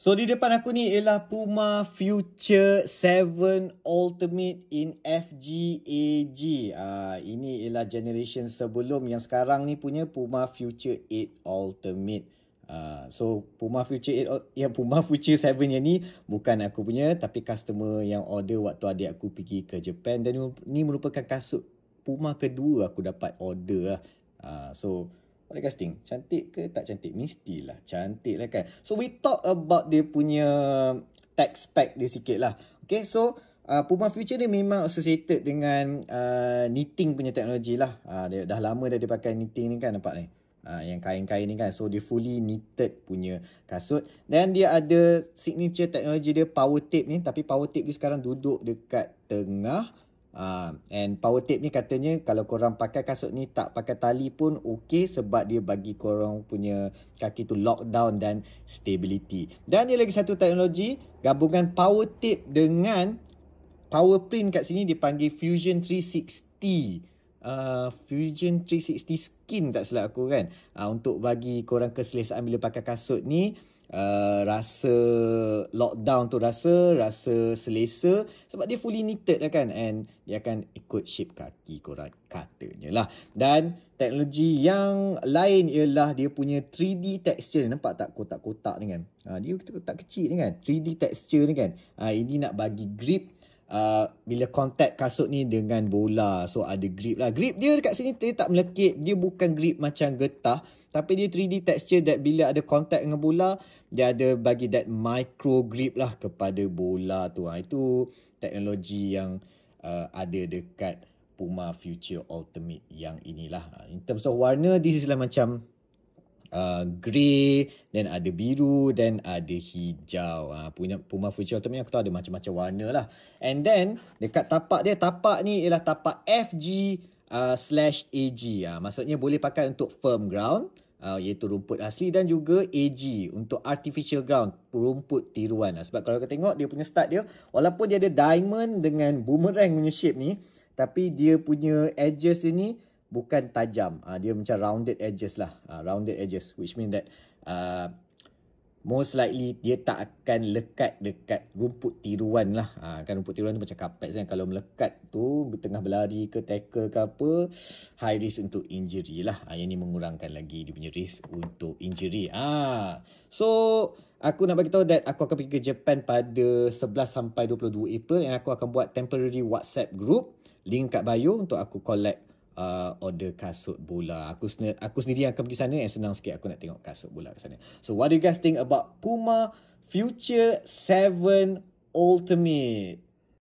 So di depan aku ni ialah Puma Future 7 Ultimate in FGAG. Ini ialah generation sebelum yang sekarang ni punya Puma Future 8 Ultimate. So Puma Future 8, Puma Future 7 yang ni bukan aku punya, tapi customer yang order waktu adik aku pergi ke Japan. Dan ni merupakan kasut Puma kedua aku dapat order lah. So what do you guys think? Cantik ke tak cantik? Mestilah cantik lah kan. So we talk about dia punya tech spec dia sikit lah. Okay, so Puma Future ni memang associated dengan knitting punya teknologi lah. Dia dah lama dah dia pakai knitting ni kan, nampak ni. Yang kain-kain ni kan. So dia fully knitted punya kasut. Dan dia ada signature teknologi dia power tape ni. Tapi power tape dia sekarang duduk dekat tengah. And power tape ni katanya kalau korang pakai kasut ni tak pakai tali pun okey, sebab dia bagi korang punya kaki tu lockdown dan stability. Dan dia lagi satu teknologi gabungan power tape dengan power print kat sini dipanggil Fusion 360. Fusion 360 skin tak silap aku kan. Untuk bagi korang keselesaan bila pakai kasut ni, rasa lockdown tu rasa selesa sebab dia fully knitted lah kan, and dia akan ikut shape kaki korang katanya lah. Dan teknologi yang lain ialah dia punya 3D texture. Nampak tak kotak-kotak ni kan, dia kotak kecil ni kan, 3D texture ni kan. Ini nak bagi grip bila contact kasut ni dengan bola. So ada grip lah. Grip dia dekat sini dia tak melekit. Dia bukan grip macam getah, tapi dia 3D texture that bila ada contact dengan bola, dia ada bagi that micro grip lah kepada bola tu. Itu teknologi yang ada dekat Puma Future Ultimate yang inilah. In terms of warna, this is lah macam grey, dan ada biru, dan ada hijau. Punya Puma Future Ultimate aku tahu ada macam-macam warna lah. And then dekat tapak dia, tapak ni ialah tapak FG/AG. Maksudnya boleh pakai untuk firm ground, iaitu rumput asli, dan juga AG untuk artificial ground, rumput tiruan. Sebab kalau kau tengok dia punya start dia, walaupun dia ada diamond dengan boomerang punya shape ni, tapi dia punya edges dia ni bukan tajam. Dia macam rounded edges lah. Rounded edges, which mean that most likely dia tak akan lekat dekat rumput tiruan lah. Kan rumput tiruan tu macam carpet kan. Kalau melekat tu tengah berlari ke tackle ke apa, high risk untuk injury lah. Yang ni mengurangkan lagi dia punya risk untuk injury. So aku nak bagi tahu that aku akan pergi ke Japan pada 11 sampai 22 April, dan aku akan buat temporary WhatsApp group. Link kat bio untuk aku collect order kasut bola. Aku sendiri yang akan pergi sana, yang senang sikit aku nak tengok kasut bola kat sana. So what do you guys think about Puma Future 7 Ultimate?